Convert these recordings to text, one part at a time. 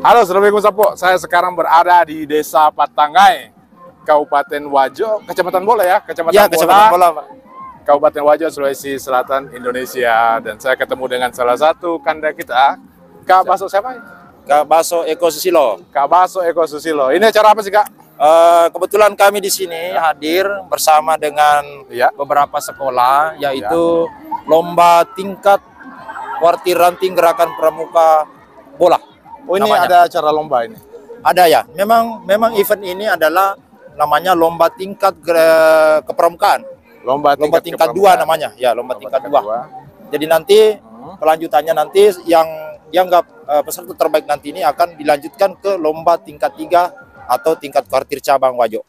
Halo, Assalamualaikum Sapo. Saya sekarang berada di Desa Patangai, Kabupaten Wajo, Kecamatan Bola ya, Kecamatan Bola, Pak. Kabupaten Wajo, Sulawesi Selatan, Indonesia. Dan saya ketemu dengan salah satu kanda kita, Kak Baso siapa? Kak Baso Eko Susilo. Kak Baso Eko Susilo. Ini acara apa sih, Kak? Kebetulan kami di sini hadir bersama dengan beberapa sekolah, yaitu lomba tingkat kuartir ranting gerakan pramuka bola. Oh, ini namanya. ada acara lomba ini? Ada ya. Memang event ini adalah namanya lomba tingkat kepramukaan. Lomba tingkat 2 namanya. Ya, lomba tingkat 2. Jadi nanti kelanjutannya nanti yang dianggap peserta terbaik nanti ini akan dilanjutkan ke lomba tingkat 3 atau tingkat kuartir cabang Wajo.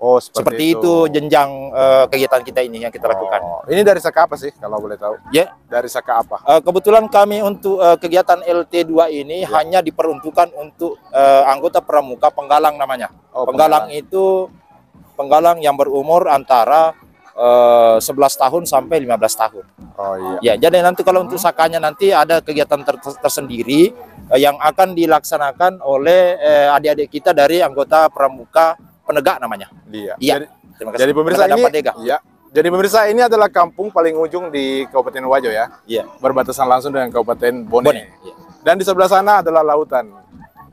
Oh, seperti itu jenjang kegiatan kita ini yang kita lakukan. Ini dari Saka apa sih kalau boleh tahu? Ya. Dari Saka apa? Kebetulan kami untuk kegiatan LT2 ini hanya diperuntukkan untuk anggota pramuka penggalang namanya. Penggalang itu penggalang yang berumur antara 11 tahun sampai 15 tahun. Oh iya. Ya, jadi nanti kalau untuk Sakanya nanti ada kegiatan tersendiri yang akan dilaksanakan oleh adik-adik kita dari anggota pramuka penegak namanya. Iya. Terima kasih. Jadi pemirsa ini, jadi pemirsa ini adalah kampung paling ujung di Kabupaten Wajo ya. Iya. Berbatasan langsung dengan Kabupaten Bone. Iya. Dan di sebelah sana adalah lautan.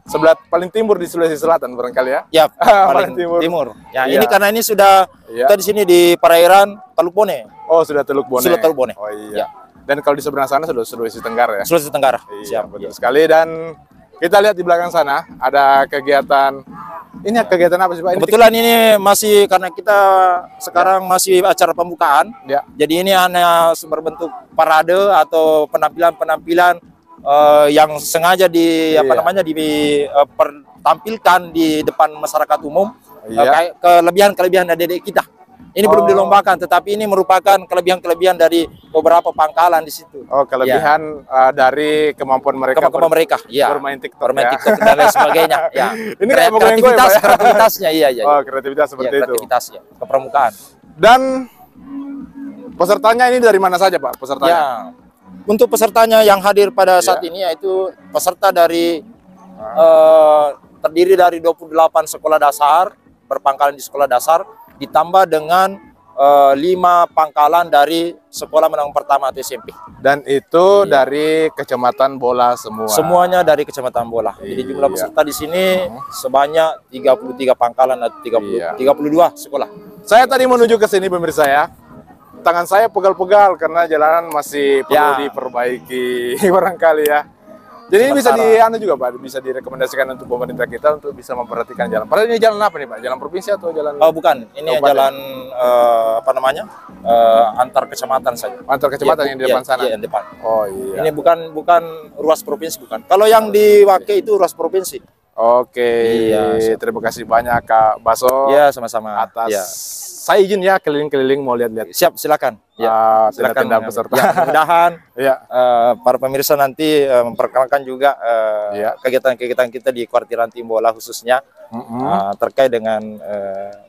Sebelah paling timur di Sulawesi Selatan barangkali ya. Ya, paling timur. Ya, ini karena ini sudah kita di sini di perairan Teluk Bone. Oh, sudah Teluk Bone. Sudah Teluk Bone. Oh iya. Dan kalau di sebelah sana sudah Sulawesi Tenggara ya. Sulawesi Tenggara. Iya, betul sekali. Dan kita lihat di belakang sana ada kegiatan. Ini kegiatan apa sih, Pak? Kebetulan ini masih karena kita sekarang masih acara pembukaan. Ya. Jadi ini hanya berbentuk parade atau penampilan-penampilan yang sengaja dipertampilkan di depan masyarakat umum. Kelebihan-kelebihan adik-adik kita. Ini belum dilombakan, tetapi ini merupakan kelebihan-kelebihan dari beberapa pangkalan di situ. Oh, kelebihan dari kemampuan mereka, bermain TikTok, dan lain sebagainya. Ya. Ini kreativitasnya, iya. Oh, kreativitas seperti itu. Kreativitasnya, kepramukaan. Dan pesertanya ini dari mana saja, Pak? Pesertanya? Ya. Untuk pesertanya yang hadir pada saat ini yaitu peserta dari terdiri dari 28 sekolah dasar, berpangkalan di sekolah dasar, ditambah dengan 5 pangkalan dari sekolah menengah pertama atau SMP. Dan itu dari Kecamatan Bola semua. Semuanya dari Kecamatan Bola. Jadi jumlah peserta di sini sebanyak 33 pangkalan atau 32 sekolah. Saya tadi menuju ke sini pemirsa ya. Tangan saya pegal-pegal karena jalanan masih perlu diperbaiki barangkali ya. Jadi ini bisa juga Pak, bisa direkomendasikan untuk pemerintah kita untuk bisa memperhatikan jalan. Padahal ini jalan apa nih Pak? Jalan provinsi atau jalan? Oh bukan, ini jalan antar kecamatan saja. Antar kecamatan yang di depan sana? Iya, yang depan. Oh iya. Ini bukan ruas provinsi, bukan. Kalau yang di Wake itu ruas provinsi. Oke, terima kasih banyak Kak Baso. Iya, sama-sama. Atas saya izin ya keliling-keliling mau lihat-lihat. Siap, silakan. Ya, silakan peserta. Ya, mudah-mudahan para pemirsa nanti memperkenalkan juga kegiatan-kegiatan kita di kuartir ranting bola khususnya terkait dengan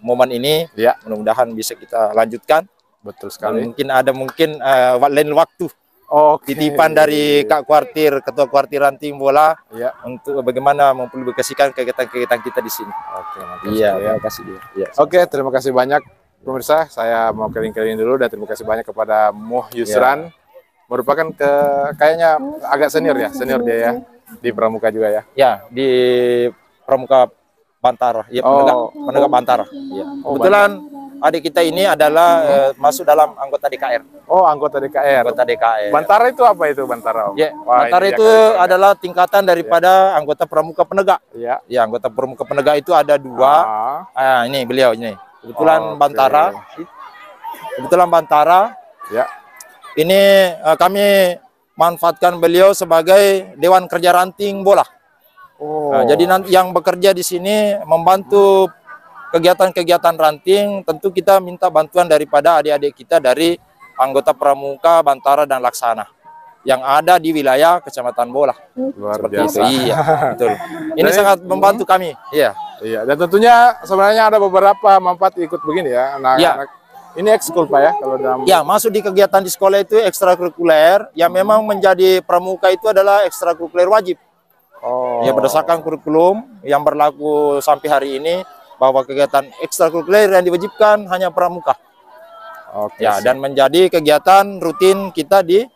momen ini. Mudah-mudahan bisa kita lanjutkan. Betul sekali. Mungkin ada lain waktu. Titipan dari Kak Kuartir, Ketua Kuartir Ranting Bola untuk bagaimana mempublikasikan kegiatan-kegiatan kita di sini. Oke, terima kasih. Oke, terima kasih banyak pemirsa. Saya mau keliling-keliling dulu dan terima kasih banyak kepada Muh Yusran. Merupakan kayaknya agak senior dia ya di Pramuka juga ya. Ya, di Pramuka Bantara. Ya, penegak Bantara. Ya. Kebetulan adik kita ini adalah masuk dalam anggota DKR. Oh, anggota DKR. Anggota DKR. Bantara itu apa itu Bantara? Ya, Bantara itu adalah tingkatan daripada anggota pramuka penegak. Ya, anggota pramuka penegak itu ada 2. Ini beliau ini. Kebetulan Bantara. Kebetulan Bantara. Ya. Ini kami manfaatkan beliau sebagai Dewan Kerja Ranting Bola. Jadi nanti yang bekerja di sini membantu kegiatan-kegiatan ranting, tentu kita minta bantuan daripada adik-adik kita dari anggota pramuka, Bantara, dan Laksana yang ada di wilayah Kecamatan Bola. Luar biasa. Iya, betul. Ini sangat membantu kami. Iya. Dan tentunya sebenarnya ada beberapa manfaat ikut begini ya. Anak-anak. Ini ekskul Pak ya kalau dalam. Ya, masuk di kegiatan di sekolah itu ekstrakurikuler yang memang menjadi pramuka itu adalah ekstrakurikuler wajib. Oh. Ya, berdasarkan kurikulum yang berlaku sampai hari ini, bahwa kegiatan ekstrakurikuler yang diwajibkan hanya pramuka. Oke. Ya, dan menjadi kegiatan rutin kita di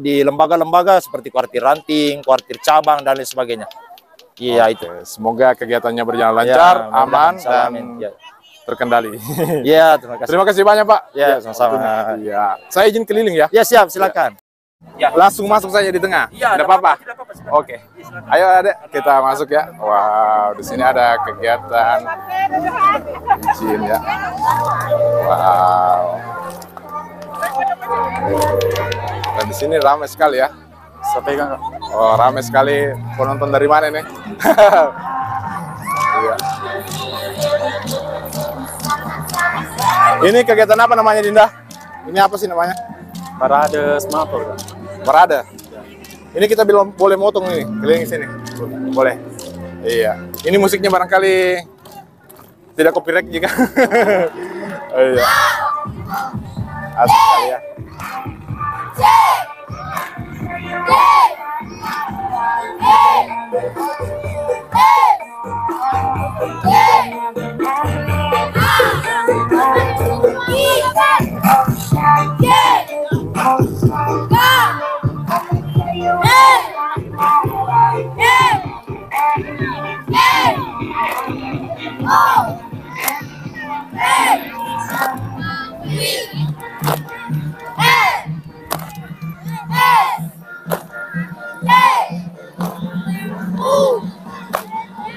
di lembaga-lembaga seperti kuartir ranting, kuartir cabang dan lain sebagainya. Iya, itu. Semoga kegiatannya berjalan lancar, aman, dan terkendali. Iya, terima kasih. Terima kasih banyak, Pak. Ya, sama-sama. Ya, saya izin keliling ya. Ya, siap, silakan. Ya. Langsung masuk saja di tengah. Ya, tidak apa-apa. Oke. Ayo, Adek, kita masuk ya. Wow, di sini ada kegiatan izin ya. Wow. Dan di sini ramai sekali ya. Sampai kan? Oh, ramai sekali. Penonton dari mana nih? Iya. Ini kegiatan apa namanya, Dinda? Ini apa sih namanya? Parade Semapur. Parade. Ini kita belum boleh motong nih, keliling sini. Boleh. Iya. Ini musiknya barangkali tidak copyright juga. Oh, iya. Asik sekali ya.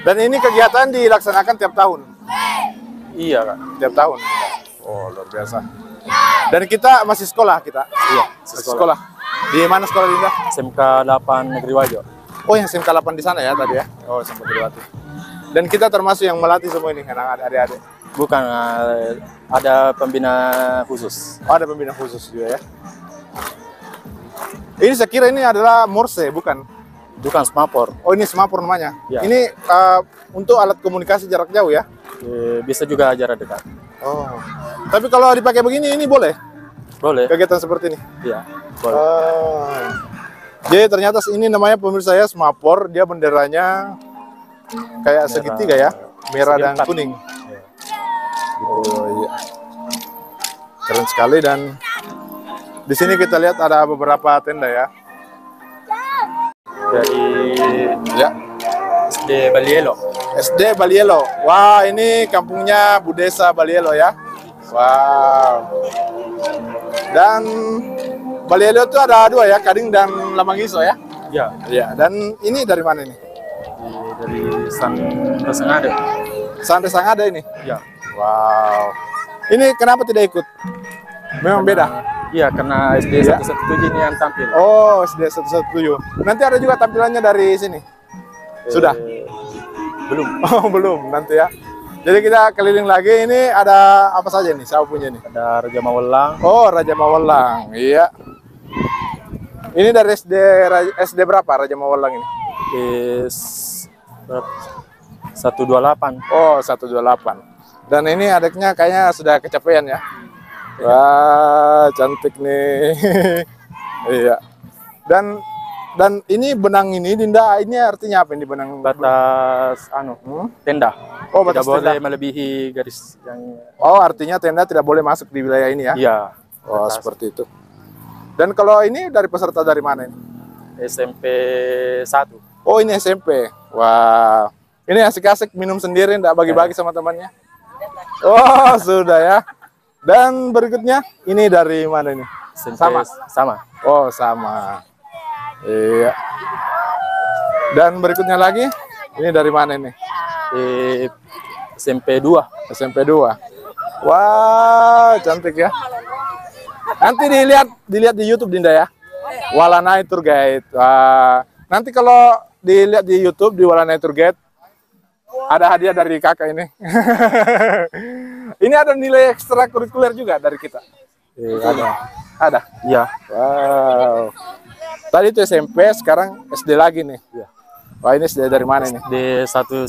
Dan ini kegiatan dilaksanakan tiap tahun? Iya, Kak. Tiap tahun? Oh, luar biasa. Dan kita masih sekolah kita? Iya, sekolah. Di mana sekolah, Dinda? SMK 8 Negeri Wajo. Oh, yang SMK 8 di sana ya tadi ya? Oh, SMK Negeri. Dan kita termasuk yang melatih semua ini, adik-adik? Bukan, ada pembina khusus. Oh, ada pembina khusus juga ya? Ini saya kira ini adalah Morse, bukan? Bukan Semapur. Oh, ini Semapur namanya? Ya. Ini untuk alat komunikasi jarak jauh ya? Bisa juga jarak dekat. Oh. Tapi kalau dipakai begini, ini boleh? Boleh. Kegiatan seperti ini? Iya, boleh. Oh. Jadi ternyata ini namanya pemirsa ya, Semapur. Dia benderanya kayak segitiga ya? Merah dan kuning. Ya. Oh iya. Keren sekali. Dan di sini kita lihat ada beberapa tenda ya. Dari ya. SD Balielo. SD Balielo. Wah, ini kampungnya Bu Desa Balielo ya. Wow. Dan Balielo itu ada dua ya, Kading dan Lamangiso ya. Iya. Iya. Dan ini dari mana ini? Dari Santo Sangade. Santo Sangade ini. Iya. Wow. Ini kenapa tidak ikut? Memang beda. Iya, karena SD 117 ini yang tampil. Oh, SD 117. Nanti ada juga tampilannya dari sini? Sudah? Belum. Oh, belum. Nanti ya. Jadi kita keliling lagi. Ini ada apa saja nih? Siapa punya nih? Ada Raja Mawelang. Oh, Raja Mawelang. Iya. Ini dari SD berapa Raja Mawelang ini? 128. Oh, 128. Dan ini adiknya kayaknya sudah kecapean ya? Wah, cantik nih. Iya. Dan ini benang ini, Dinda, ini artinya apa ini benang? Batas tenda. Oh, batas tidak tenda. boleh melebihi garis yang. Oh, artinya tenda tidak boleh masuk di wilayah ini ya? Iya. Oh, seperti itu. Dan kalau ini dari peserta dari mana ini? SMP 1. Oh, ini SMP. Wah. Ini asik-asik minum sendiri, enggak bagi-bagi sama temannya. Oh, sudah ya. Dan berikutnya, ini dari mana ini? Sama. Oh, sama. Iya. Dan berikutnya lagi, ini dari mana ini? SMP 2. SMP 2. Wah, cantik ya. Nanti dilihat di YouTube, Dinda ya. Walanai Tour Guide. Wah. Nanti kalau dilihat di YouTube di Walanai Tour Guide, ada hadiah dari kakak ini. Ini ada nilai ekstrakurikuler juga dari kita. Ada. Iya. Wow. Tadi itu SMP, sekarang SD lagi nih. Iya. Wah, ini SD dari mana nih? SD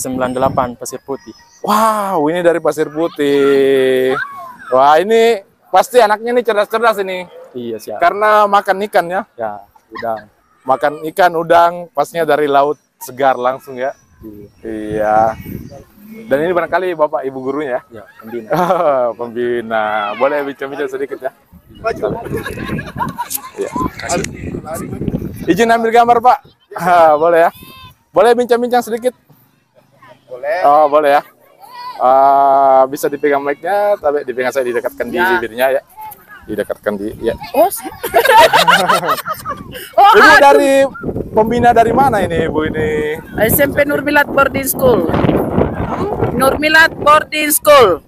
198 Pasir Putih. Wow, ini dari Pasir Putih. Wah, ini pasti anaknya nih cerdas-cerdas ini. Iya, siap. Karena makan ikan ya. Ya, udang. makan ikan udang, pastinya dari laut segar langsung ya. Iya. Dan ini barangkali Bapak Ibu gurunya ya? Ya, pembina. Pembina. Boleh bincang-bincang sedikit ya? Iya. Izin ambil gambar Pak? Boleh ya? Boleh bincang-bincang sedikit? Boleh. Oh, boleh ya. Bisa dipegang mic-nya, tapi dipegang saya didekatkan di bibirnya ya. Didekatkan di ya. Oh, Ibu dari pembina dari mana ini, Ibu ini? SMP Nurmilat Boarding School. Nurmilat Boarding School.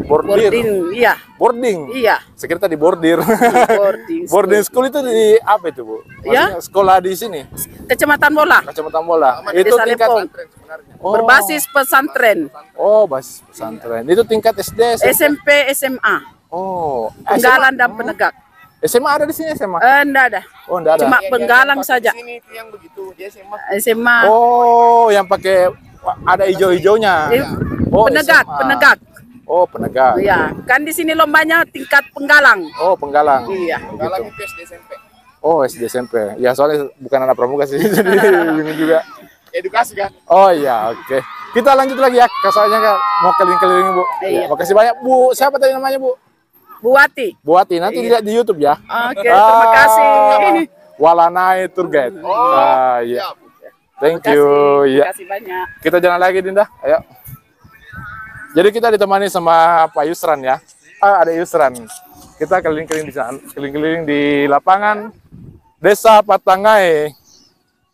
Boarding. Iya. Boarding. Iya. Sekiranya tadi bordir. Boarding school. Boarding school itu di apa itu, Bu? Ya. Maksudnya sekolah di sini. Kecamatan Bola. Kecamatan Bola. Itu Itu tingkat berbasis pesantren. Oh, basis pesantren. Itu tingkat SD, SMP, SMA. Oh, Penggalan dan penegak. SMA ada di sini SMA? Enggak ada. Oh, enggak ada. Cuma penggalang saja. Ini itu yang begitu, dia SMA. SMA. Oh, yang pakai ada hijau-hijaunya. Oh, Penegak, SMA. penegak. Oh, penegak. Iya, kan di sini lombanya tingkat penggalang. Oh, penggalang. Iya. Penggalang itu SD SMP. Oh, SD SMP. Ya, soalnya bukan anak pramuka sih. Jadi bingung juga. Edukasi kan? Oh iya, oke. Kita lanjut lagi ya. Kasarnya kan mau keliling-keliling, Bu. Iya. Makasih banyak, Bu. Siapa tadi namanya, Bu? Buati. Buati. Nanti lihat di YouTube ya. Oke, terima kasih. Walanai Tour Guide. Iya. Thank Terima you. kasih. Iya. Terima kasih banyak. Kita jalan lagi, Dinda. Ayo. Jadi kita ditemani sama Pak Yusran ya. Ada Yusran. Kita keliling-keliling di sana, keliling-keliling di lapangan Desa Patangai,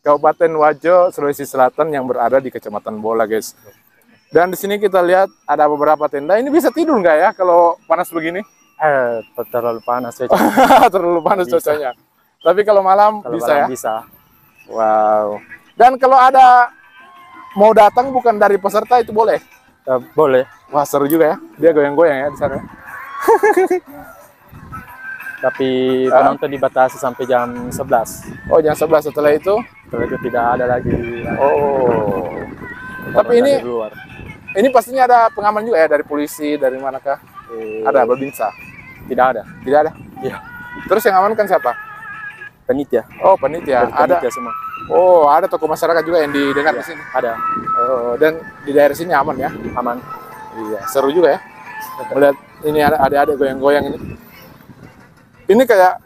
Kabupaten Wajo, Sulawesi Selatan yang berada di Kecamatan Bola, guys. Dan di sini kita lihat ada beberapa tenda. Ini bisa tidur nggak ya kalau panas begini? Terlalu panas cuaca. Terlalu panas cuacanya. Tapi kalau malam Kalau bisa malam ya? bisa. Wow. Dan kalau ada mau datang bukan dari peserta itu boleh? Boleh. Wah, seru juga ya. Dia goyang-goyang ya di sana. Tapi penonton dibatasi sampai jam 11. Oh, jam 11 setelah itu? Setelah itu tidak ada lagi. Oh. Tapi ini dari luar. ini pastinya ada pengaman juga ya dari polisi, dari manakah? Ada Babinsa? Tidak ada. Tidak ada? Iya. Terus yang amankan siapa? Panitia. Oh, panitia. Dari Ada. panitia semua. Oh, ada tokoh masyarakat juga yang didengar di sini. Ada. Oh, dan di daerah sini aman ya? Aman. Iya, seru juga ya. Melihat ini ada adik-adik goyang-goyang ini. Ini kayak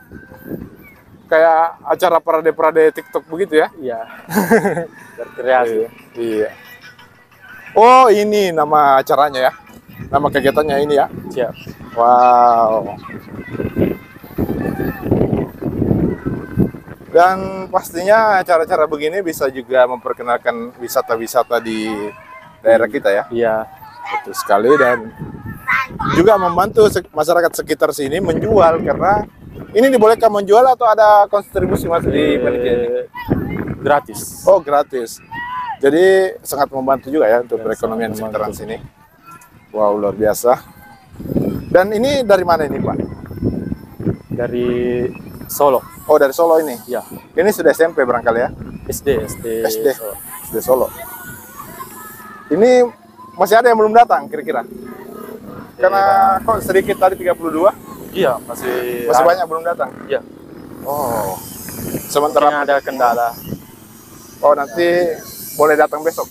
acara parade-parade TikTok begitu ya? Iya. Berkreasi. Iya. Oh, ini nama acaranya ya. Nama kegiatannya ini ya. Siap. Wow. Dan pastinya acara-acara begini bisa juga memperkenalkan wisata-wisata di daerah kita ya. Iya. Betul sekali, dan juga membantu masyarakat sekitar sini menjual, karena ini dibolehkan menjual atau ada kontribusi Mas di panitia ini? Gratis. Oh, gratis. Jadi sangat membantu juga ya untuk perekonomian sekitaran sini. Wow, luar biasa. Dan ini dari mana ini, Pak? Dari Solo. Oh, dari Solo ini. Ya. Ini sudah SMP barangkali ya? SD. Solo. SD Solo. Ini masih ada yang belum datang kira-kira? Karena kok sedikit tadi 32? Iya, masih Banyak belum datang? Iya. Oh. Sementara Mungkin ada kendala. Oh, nanti boleh datang besok?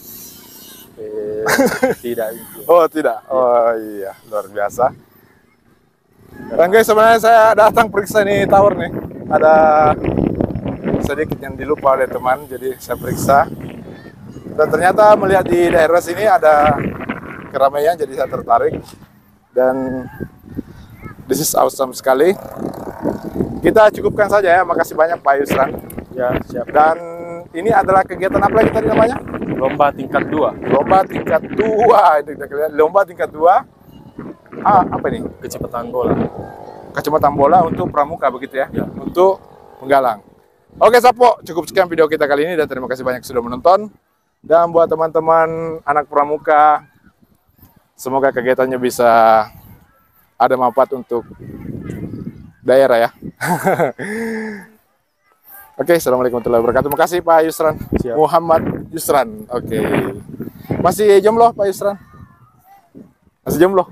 Tidak. Oh, tidak. Oh, iya, luar biasa. Dan guys, sebenarnya saya datang periksa nih tower nih. Ada sedikit yang dilupa oleh teman, jadi saya periksa. Dan ternyata melihat di daerah sini ada keramaian, jadi saya tertarik. Dan this is awesome sekali. Kita cukupkan saja ya. Makasih banyak Pak Yusran. Ya, siap. Dan ini adalah kegiatan apa lagi tadi namanya? Lomba tingkat 2. Lomba tingkat 2. Itu kita lihat. Lomba tingkat 2. Apa ini? Kecepatan bola. Kacamata bola untuk pramuka begitu ya? Ya. Untuk penggalang. Oke Sapo, cukup sekian video kita kali ini dan terima kasih banyak sudah menonton. Dan buat teman-teman anak pramuka, semoga kegiatannya bisa ada manfaat untuk daerah ya. Oke, assalamualaikum warahmatullahi wabarakatuh. Terima kasih Pak Yusran. Siap. Muhammad Yusran. Oke. Masih jomblo Pak Yusran? Masih jomblo?